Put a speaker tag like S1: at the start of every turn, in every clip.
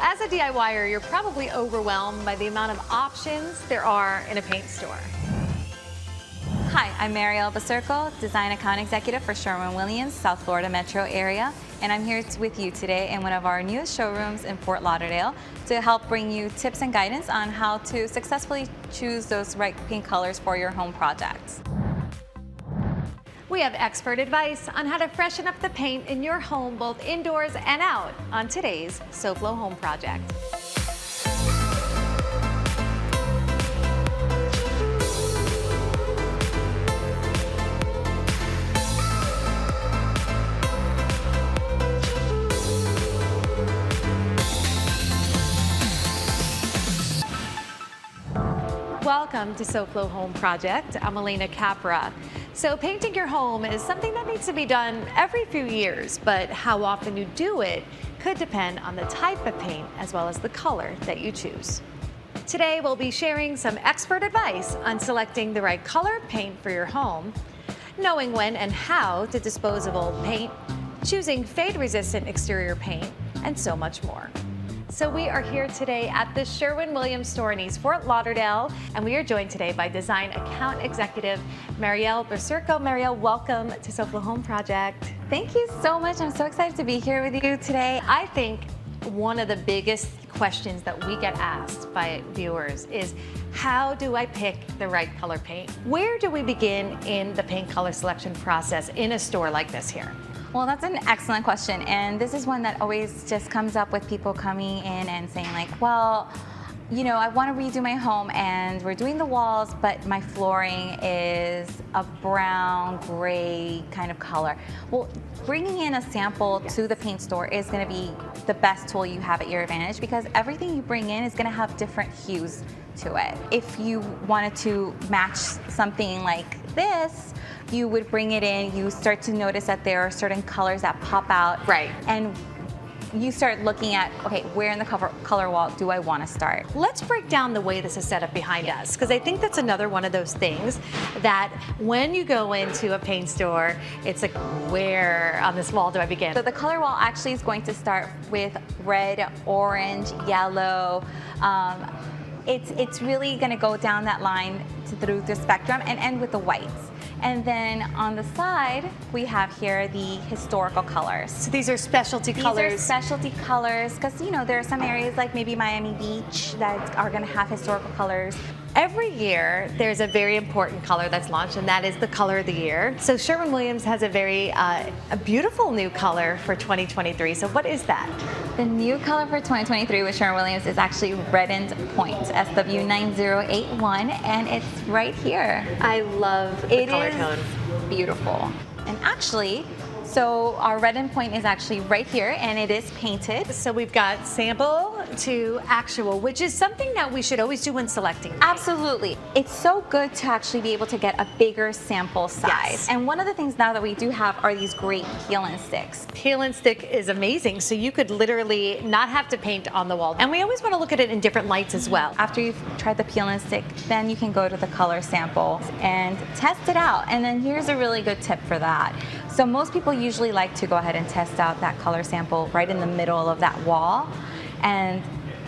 S1: as a DIYer, you're probably overwhelmed by the amount of options there are in a paint store.
S2: Hi, I'm Marielle Basurco, Design Account Executive for Sherwin-Williams, South Florida metro area, and I'm here with you today in one of our newest showrooms in Fort Lauderdale to help bring you tips and guidance on how to successfully choose those right paint colors for your home projects.
S1: We have expert advice on how to freshen up the paint in your home, both indoors and out, on today's SoFlo Home Project. Welcome to SoFlo Home Project. I'm Alena Capra. So painting your home is something that needs to be done every few years, but how often you do it could depend on the type of paint as well as the color that you choose. Today we'll be sharing some expert advice on selecting the right color paint for your home, knowing when and how to dispose of old paint, choosing fade-resistant exterior paint, and so much more. So we are here today at the Sherwin-Williams store in East Fort Lauderdale, and we are joined today by Design Account Executive Marielle Basurco. Marielle, welcome to SoFlo Home Project.
S2: Thank you so much. I'm so excited to be here with you today.
S1: I think one of the biggest questions that we get asked by viewers is, how do I pick the right color paint? Where do we begin in the paint color selection process in a store like this here?
S2: Well, that's an excellent question, and this is one that always just comes up with people coming in and saying like, well, you know, I want to redo my home and we're doing the walls, but my flooring is a brown, gray kind of color. Well, bringing in a sample to the paint store is going to be the best tool you have at your advantage, because everything you bring in is going to have different hues to it. If you wanted to match something like this, you would bring it in, you start to notice that there are certain colors that pop out.
S1: Right.
S2: And you start looking at, okay, where in the color wall do I want to start?
S1: Let's break down the way this is set up behind us, because I think that's another one of those things that when you go into a paint store, it's like, where on this wall do I begin?
S2: So the color wall actually is going to start with red, orange, yellow. It's really going to go down that line through the spectrum and end with the whites. And then on the side, we have here the historical colors.
S1: So these are specialty colors?
S2: These are specialty colors, because you know, there are some areas like maybe Miami Beach that are going to have historical colors.
S1: Every year, there's a very important color that's launched, and that is the color of the year. So Sherwin-Williams has a very a beautiful new color for 2023. So what is that?
S2: The new color for 2023 with Sherwin-Williams is actually Reddened Point, SW9081, and it's right here.
S1: I love the color tone.
S2: Beautiful. And actually, so our Reddened Point is actually right here, and it is painted.
S1: So we've got sample to actual, which is something that we should always do when selecting.
S2: Absolutely. It's so good to actually be able to get a bigger sample size.
S1: Yes.
S2: And one of the things now that we do have are these great peel and sticks.
S1: Peel and stick is amazing, so you could literally not have to paint on the wall. And we always want to look at it in different lights as well.
S2: After you've tried the peel and stick, then you can go to the color sample and test it out. And then here's a really good tip for that. So most people usually like to go ahead and test out that color sample right in the middle of that wall, and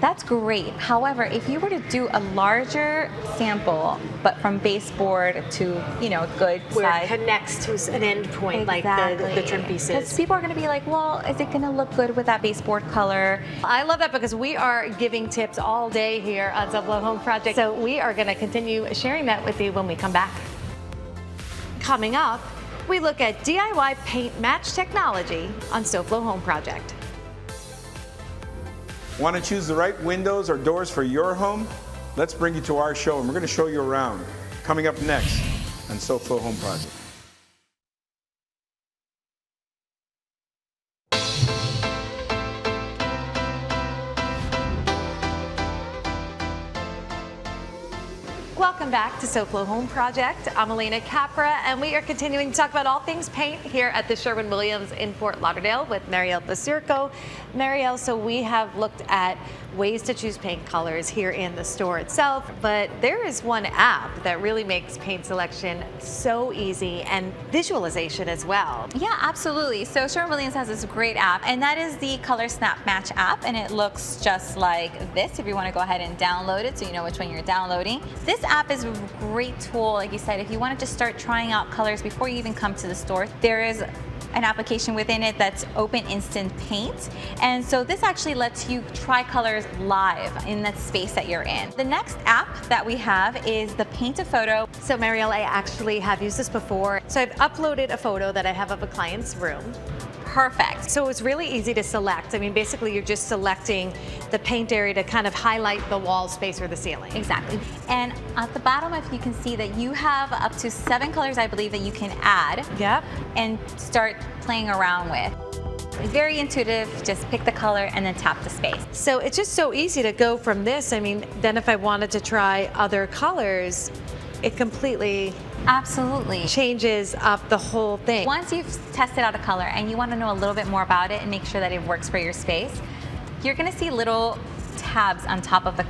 S2: that's great. However, if you were to do a larger sample, but from baseboard to, you know, good
S1: where
S2: size,
S1: it connects to an end point,
S2: exactly,
S1: like the trim pieces.
S2: Because people are going to be like, well, is it going to look good with that baseboard color?
S1: I love that, because we are giving tips all day here on SoFlo Home Project. So we are going to continue sharing that with you when we come back. Coming up, we look at DIY paint match technology on SoFlo Home Project.
S3: Want to choose the right windows or doors for your home? Let's bring you to our show, and we're going to show you around. Coming up next on SoFlo Home Project.
S1: Welcome back to SoFlo Home Project. I'm Alena Capra, and we are continuing to talk about all things paint here at the Sherwin-Williams in Fort Lauderdale with Marielle Basurco. Marielle, so we have looked at ways to choose paint colors here in the store itself, but there is one app that really makes paint selection so easy and visualization as well.
S2: Yeah, absolutely. So Sherwin-Williams has this great app, and that is the Color Snap Match app, and it looks just like this if you want to go ahead and download it so you know which one you're downloading. This app is a great tool, like you said, if you want to just start trying out colors before you even come to the store. There is an application within it that's Open Instant Paint, and so this actually lets you try colors live in that space that you're in. The next app that we have is the Paint a Photo.
S1: So Marielle, I actually have used this before. So I've uploaded a photo that I have of a client's room.
S2: Perfect.
S1: So it's really easy to select. I mean, basically you're just selecting the paint area to kind of highlight the wall space or the ceiling.
S2: Exactly. And at the bottom, if you can see that you have up to 7 colors, I believe, that you can add.
S1: Yep.
S2: And start playing around with. Very intuitive, just pick the color and then tap the space.
S1: So it's just so easy to go from this. I mean, then if I wanted to try other colors, it completely
S2: Absolutely.
S1: changes up the whole thing.
S2: Once you've tested out a color and you want to know a little bit more about it and make sure that it works for your space, you're going to see little tabs on top of the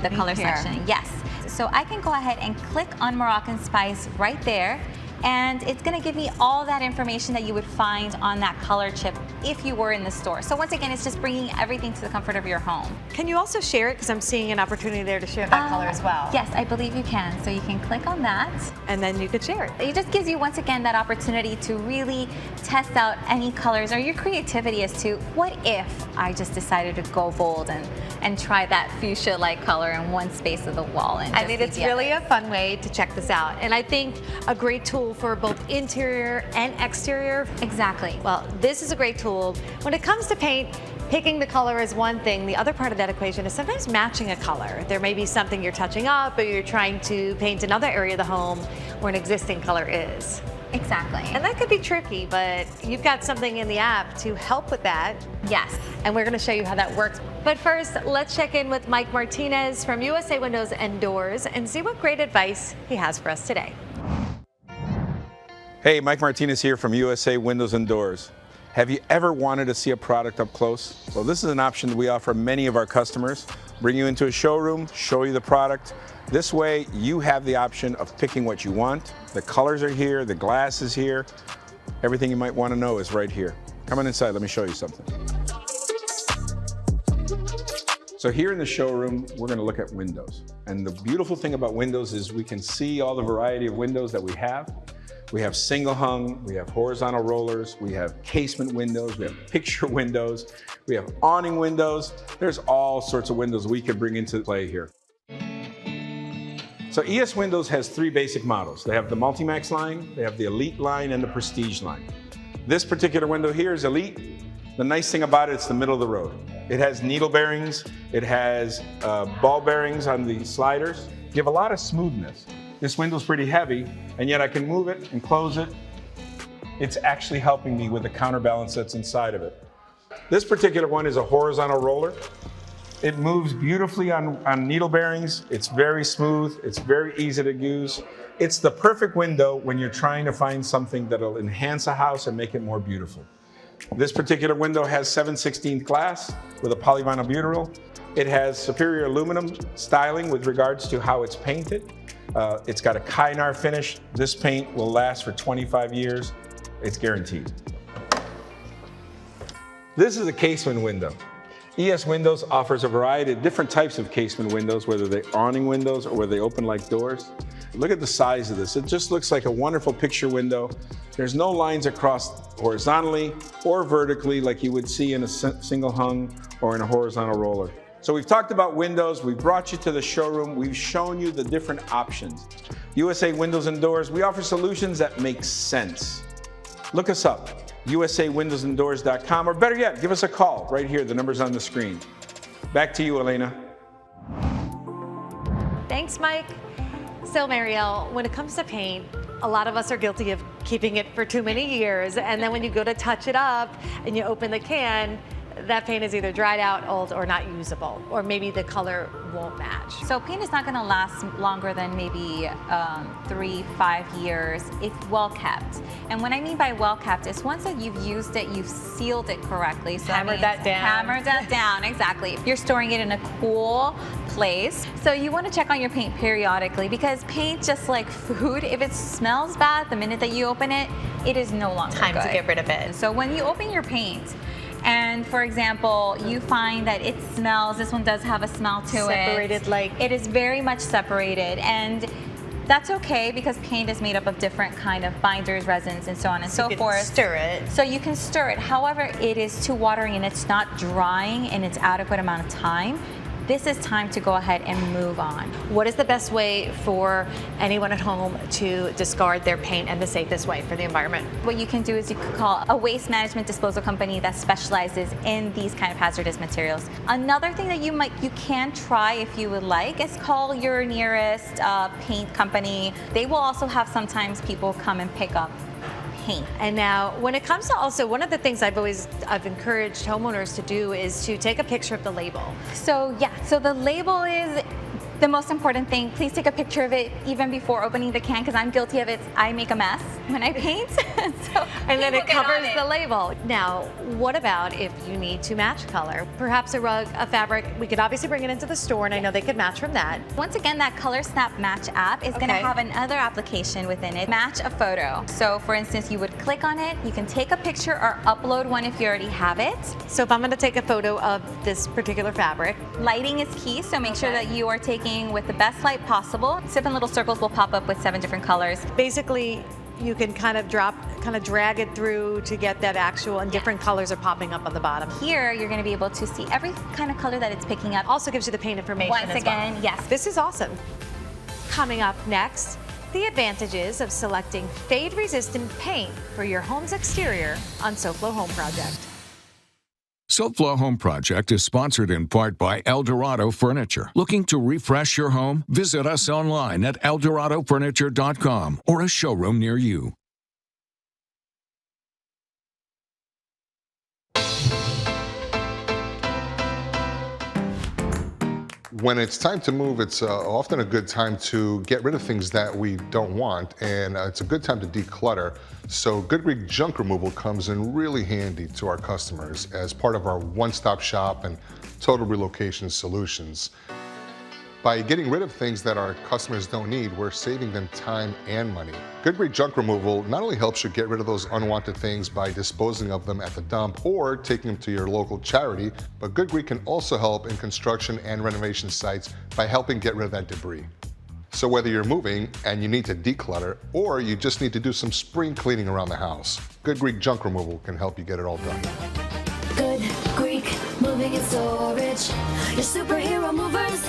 S2: color
S1: here.
S2: section. Yes. So I can go ahead and click on Moroccan Spice right there, and it's going to give me all that information that you would find on that color chip if you were in the store. So once again, it's just bringing everything to the comfort of your home.
S1: Can you also share it? Because I'm seeing an opportunity there to share that color as well.
S2: Yes, I believe you can. So you can click on that.
S1: And then you could share it.
S2: It just gives you, once again, that opportunity to really test out any colors or your creativity as to what if I just decided to go bold and try that fuchsia-like color in one space of the wall. And
S1: I mean, it's really a fun way to check this out. And I think a great tool for both interior and exterior.
S2: Exactly.
S1: Well, this is a great tool. When it comes to paint, picking the color is one thing. The other part of that equation is sometimes matching a color. There may be something you're touching up, or you're trying to paint another area of the home where an existing color is.
S2: Exactly.
S1: And that could be tricky, but you've got something in the app to help with that.
S2: Yes.
S1: And we're going to show you how that works. But first, let's check in with Mike Martinez from USA Windows and Doors and see what great advice he has for us today.
S3: Hey, Mike Martinez here from USA Windows and Doors. Have you ever wanted to see a product up close? Well, this is an option that we offer many of our customers. Bring you into a showroom, show you the product. This way, you have the option of picking what you want. The colors are here, the glass is here. Everything you might want to know is right here. Come on inside, let me show you something. So here in the showroom, we're going to look at windows. And the beautiful thing about windows is we can see all the variety of windows that we have. We have single hung, we have horizontal rollers, we have casement windows, we have picture windows, we have awning windows. There's all sorts of windows we could bring into play here. So ES Windows has 3 basic models. They have the Multimax line, they have the Elite line, and the Prestige line. This particular window here is Elite. The nice thing about it, it's the middle of the road. It has needle bearings, it has ball bearings on the sliders, give a lot of smoothness. This window's pretty heavy, and yet I can move it and close it. It's actually helping me with the counterbalance that's inside of it. This particular one is a horizontal roller. It moves beautifully on needle bearings. It's very smooth. It's very easy to use. It's the perfect window when you're trying to find something that'll enhance a house and make it more beautiful. This particular window has 7/16 glass with a polyvinyl butyl. It has superior aluminum styling with regards to how it's painted. It's got a Kynar finish. This paint will last for 25 years. It's guaranteed. This is a casement window. ES Windows offers a variety of different types of casement windows, whether they're awning windows or whether they open like doors. Look at the size of this. It just looks like a wonderful picture window. There's no lines across horizontally or vertically like you would see in a single hung or in a horizontal roller. So we've talked about windows, we've brought you to the showroom, we've shown you the different options. USA Windows and Doors, we offer solutions that make sense. Look us up, usawindowsanddoors.com, or better yet, give us a call right here, the number's on the screen. Back to you, Alena.
S1: Thanks, Mike. So Marielle, when it comes to paint, a lot of us are guilty of keeping it for too many years, and then when you go to touch it up and you open the can, that paint is either dried out, old, or not usable, or maybe the color won't match.
S2: So paint is not going to last longer than maybe 3-5 years if well kept. And what I mean by well kept is once that you've used it, you've sealed it correctly. So
S1: Hammered that down.
S2: Hammered that down, exactly. You're storing it in a cool place. So you want to check on your paint periodically because paint, just like food, if it smells bad the minute that you open it, it is no longer
S1: Time
S2: good.
S1: to get rid of it.
S2: So when you open your paint, and for example, you find that it smells, this one does have a smell to it.
S1: Separated, like.
S2: It is very much separated, and that's okay because paint is made up of different kind of binders, resins, and so on and so
S1: You can
S2: forth.
S1: stir it.
S2: So you can stir it. However, it is too watery and it's not drying in its adequate amount of time. This is time to go ahead and move on.
S1: What is the best way for anyone at home to discard their paint and the safest way for the environment?
S2: What you can do is you could call a waste management disposal company that specializes in these kind of hazardous materials. Another thing that you can try if you would like is call your nearest paint company. They will also have sometimes people come and pick up paint.
S1: And now, when it comes to also, one of the things I've encouraged homeowners to do is to take a picture of the label.
S2: So yeah, so the label is the most important thing. Please take a picture of it even before opening the can because I'm guilty of it. I make a mess when I paint.
S1: And then it covers
S2: the
S1: the label. Now, what about if you need to match color? Perhaps a rug, a fabric, we could obviously bring it into the store and I know they could match from that.
S2: Once again, that Color Snap Match app is going to
S1: Okay.
S2: have another application within it, match a photo. So for instance, you would click on it, you can take a picture or upload one if you already have it.
S1: So if I'm gonna take a photo of this particular fabric,
S2: Lighting is key, so make sure
S1: Okay.
S2: that you are taking with the best light possible. 7 little circles will pop up with 7 different colors.
S1: basically you can kind of drag it through to get that actual, and different colors are popping up on the bottom.
S2: Here, you're going to be able to see every kind of color that it's picking up.
S1: Also gives you the paint information
S2: Once
S1: as
S2: again,
S1: well.
S2: yes.
S1: This is awesome. Coming up next, the advantages of selecting fade-resistant paint for your home's exterior on SoFlo Home Project.
S4: SoFlo Home Project is sponsored in part by Eldorado Furniture. Looking to refresh your home? Visit us online at EldoradoFurniture.com or a showroom near you.
S5: When it's time to move, it's often a good time to get rid of things that we don't want, and it's a good time to declutter. So Good Greek Junk Removal comes in really handy to our customers as part of our one-stop shop and total relocation solutions. By getting rid of things that our customers don't need, we're saving them time and money. Good Greek Junk Removal not only helps you get rid of those unwanted things by disposing of them at the dump or taking them to your local charity, but Good Greek can also help in construction and renovation sites by helping get rid of that debris. So whether you're moving and you need to declutter, or you just need to do some spring cleaning around the house, Good Greek Junk Removal can help you get it all done.
S6: Good Greek Moving and Storage, your superhero movers.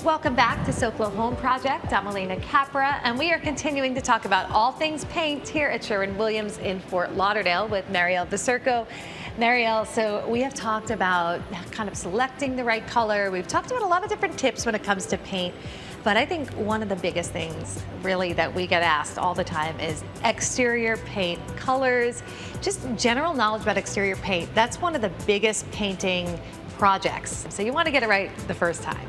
S1: Welcome back to SoFlo Home Project. I'm Alena Capra, and we are continuing to talk about all things paint here at Sherwin-Williams in Fort Lauderdale with Marielle Vicerco. Marielle, so we have talked about kind of selecting the right color. We've talked about a lot of different tips when it comes to paint, but I think one of the biggest things really that we get asked all the time is exterior paint colors, just general knowledge about exterior paint. That's one of the biggest painting projects. So you want to get it right the first time.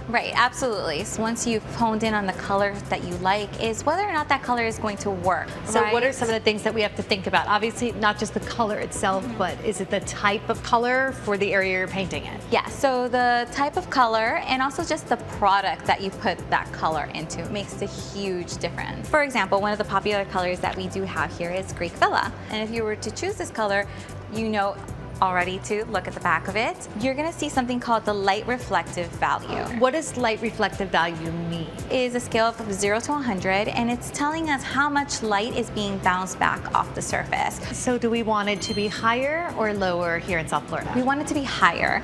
S2: Right, absolutely. So once you've honed in on the color that you like, is whether or not that color is going to work.
S1: So
S2: right?
S1: what are some of the things that we have to think about? Obviously, not just the color itself, but is it the type of color for the area you're painting in?
S2: Yeah, so the type of color and also just the product that you put that color into makes a huge difference. For example, one of the popular colors that we do have here is Greek Villa. And if you were to choose this color, you know already to look at the back of it, you're gonna see something called the light reflective value.
S1: What does light reflective value mean?
S2: It is a scale of 0 to 100, and it's telling us how much light is being bounced back off the surface.
S1: So do we want it to be higher or lower here in South Florida?
S2: We want it to be higher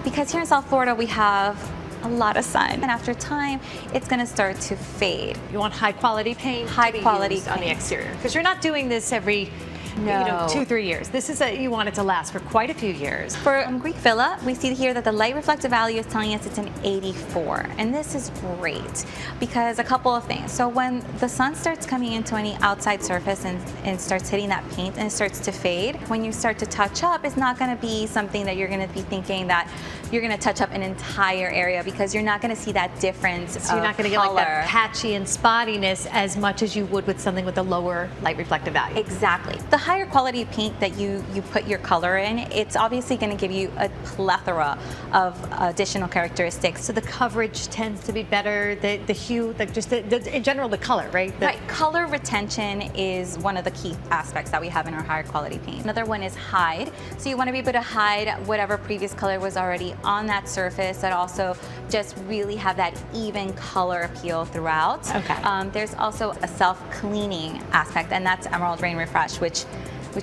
S2: because here in South Florida we have a lot of sun, and after time it's going to start to fade.
S1: You want high quality paint
S2: High
S1: to be
S2: quality
S1: used on the
S2: paint.
S1: exterior, because you're not doing this every
S2: No.
S1: 2-3 years. This is you want it to last for quite a few years.
S2: For Greek Villa, we see here that the light reflective value is telling us it's an 84. And this is great because a couple of things. So when the sun starts coming into any outside surface and starts hitting that paint and it starts to fade, when you start to touch up, it's not going to be something that you're going to be thinking that you're going to touch up an entire area because you're not going to see that difference.
S1: So you're not going to get like that patchy and spottiness as much as you would with something with a lower light reflective value.
S2: Exactly. The higher quality paint that you put your color in, it's obviously going to give you a plethora of additional characteristics.
S1: So the coverage tends to be better, the hue, just in general, the color, right?
S2: Right. Color retention is one of the key aspects that we have in our higher quality paint. Another one is hide. So you want to be able to hide whatever previous color was already on that surface, that also just really have that even color appeal throughout.
S1: Okay.
S2: There's also a self-cleaning aspect, and that's Emerald Rain Refresh, which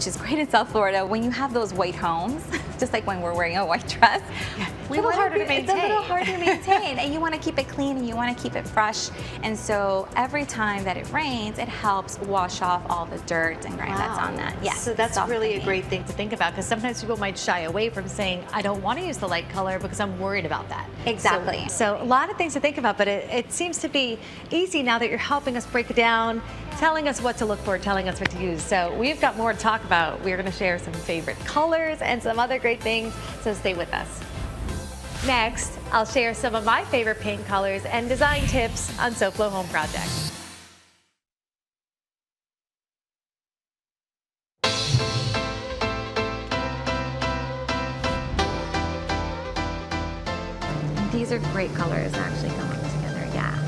S2: is great in South Florida. When you have those white homes, just like when we're wearing a white dress,
S1: it's a little harder to maintain.
S2: It's a little harder to maintain, and you want to keep it clean and you want to keep it fresh. And so every time that it rains, it helps wash off all the dirt and grime that's on that. Yes.
S1: So that's really a great thing to think about because sometimes people might shy away from saying, I don't want to use the light color because I'm worried about that.
S2: Exactly.
S1: So a lot of things to think about, but it seems to be easy now that you're helping us break it down, telling us what to look for, telling us what to use. So we've got more to talk about. We're going to share some favorite colors and some other great things, so stay with us. Next, I'll share some of my favorite paint colors and design tips on SoFlo Home Project.
S2: These are great colors actually going together, yeah.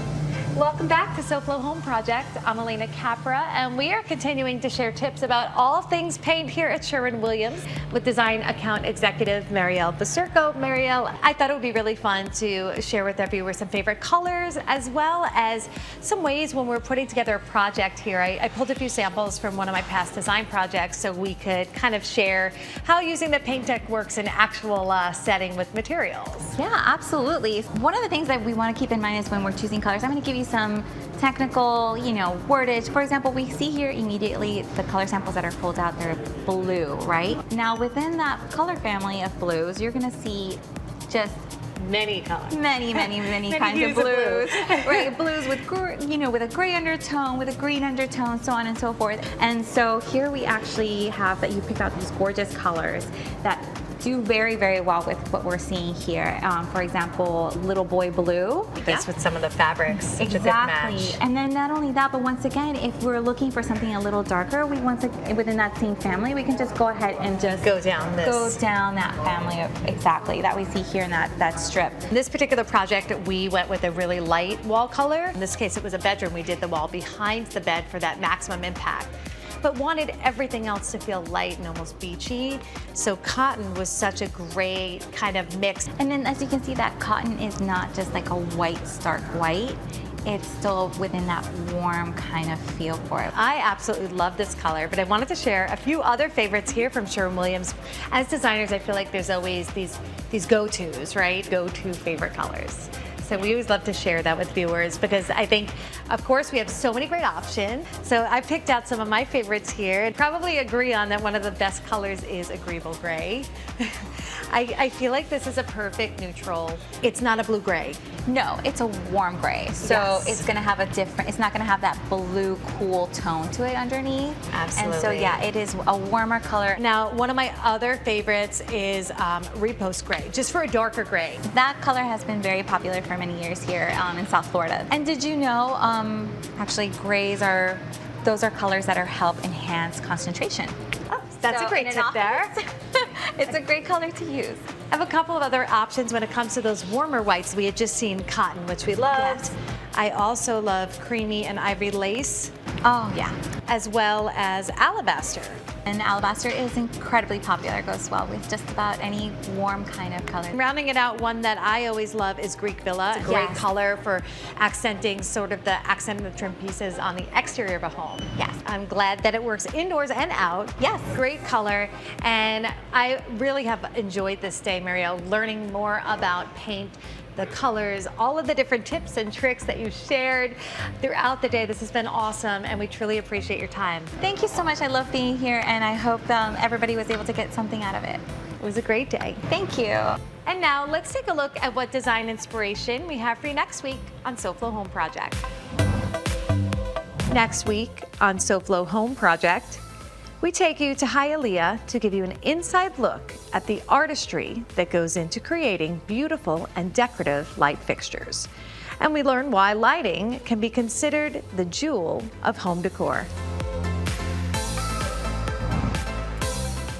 S1: Welcome back to SoFlo Home Project. I'm Alena Capra, and we are continuing to share tips about all things paint here at Sherwin-Williams with Design Account Executive Marielle Basurco. Marielle, I thought it would be really fun to share with our viewers some favorite colors as well as some ways when we're putting together a project here. I pulled a few samples from one of my past design projects so we could kind of share how using the paint deck works in actual setting with materials.
S2: Yeah, absolutely. One of the things that we want to keep in mind is when we're choosing colors, I'm going to give you some technical, wordage. For example, we see here immediately the color samples that are pulled out, they're blue, right? Now within that color family of blues, you're going to see just
S1: many colors.
S2: Many kinds of blues. Right, blues with with a gray undertone, with a green undertone, so on and so forth. And so here we actually have that you picked out these gorgeous colors that do very, very well with what we're seeing here. For example, Little Boy Blue.
S1: This with some of the fabrics.
S2: Exactly. And then not only that, but once again, if we're looking for something a little darker, within that same family, we can just go ahead and just
S1: go down
S2: that family exactly that we see here in that strip.
S1: In this particular project, we went with a really light wall color. In this case, it was a bedroom. We did the wall behind the bed for that maximum impact, but wanted everything else to feel light and almost beachy. So cotton was such a great kind of mix.
S2: And then as you can see, that cotton is not just like a white, stark white. It's still within that warm kind of feel for it.
S1: I absolutely love this color, but I wanted to share a few other favorites here from Sherwin-Williams. As designers, I feel like there's always these go-tos, right? Go-to favorite colors. So we always love to share that with viewers because I think, of course, we have so many great options. So I picked out some of my favorites here and probably agree on that one of the best colors is Agreeable Gray. I feel like this is a perfect neutral. It's not a blue gray.
S2: No, it's a warm gray. So it's going to have it's not going to have that blue cool tone to it underneath.
S1: Absolutely.
S2: And so yeah, it is a warmer color.
S1: Now, one of my other favorites is Repost Gray, just for a darker gray.
S2: That color has been very popular for many years here in South Florida. And did you know, actually grays those are colors that help enhance concentration.
S1: Oh, that's a great tip there.
S2: It's a great color to use.
S1: I have a couple of other options when it comes to those warmer whites. We had just seen cotton, which we loved.
S2: Yes.
S1: I also love creamy and ivory lace.
S2: Oh, yeah.
S1: As well as alabaster.
S2: And alabaster is incredibly popular. It goes well with just about any warm kind of color.
S1: Rounding it out, one that I always love is Greek Villa. It's a great color for accenting sort of the accented trim pieces on the exterior of a home.
S2: Yes.
S1: I'm glad that it works indoors and out.
S2: Yes.
S1: Great color. And I really have enjoyed this day, Marielle, learning more about paint the colors, all of the different tips and tricks that you shared throughout the day. This has been awesome, and we truly appreciate your time.
S2: Thank you so much. I love being here, and I hope everybody was able to get something out of it.
S1: It was a great day.
S2: Thank you.
S1: And now let's take a look at what design inspiration we have for you next week on SoFlo Home Project. Next week on SoFlo Home Project, we take you to Hialeah to give you an inside look at the artistry that goes into creating beautiful and decorative light fixtures. And we learn why lighting can be considered the jewel of home decor.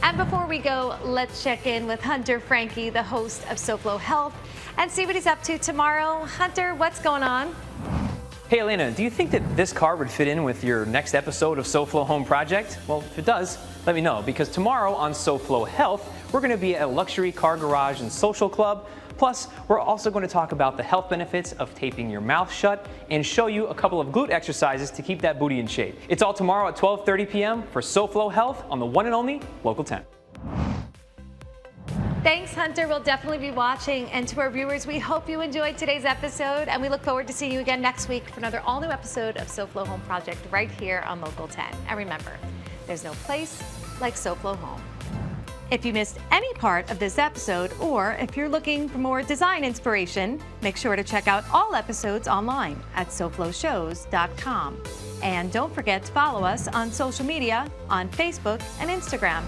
S1: And before we go, let's check in with Hunter Frankie, the host of SoFlo Health, and see what he's up to tomorrow. Hunter, what's going on?
S7: Hey Alena, do you think that this car would fit in with your next episode of SoFlo Home Project? Well, if it does, let me know, because tomorrow on SoFlo Health, we're going to be at a luxury car garage and social club. Plus, we're also going to talk about the health benefits of taping your mouth shut and show you a couple of glute exercises to keep that booty in shape. It's all tomorrow at 12:30 p.m. for SoFlo Health on the one and only Local 10.
S1: Thanks, Hunter. We'll definitely be watching. And to our viewers, we hope you enjoyed today's episode, and we look forward to seeing you again next week for another all-new episode of SoFlo Home Project right here on Local 10. And remember, there's no place like SoFlo Home. If you missed any part of this episode, or if you're looking for more design inspiration, make sure to check out all episodes online at SoFloShows.com. And don't forget to follow us on social media on Facebook and Instagram.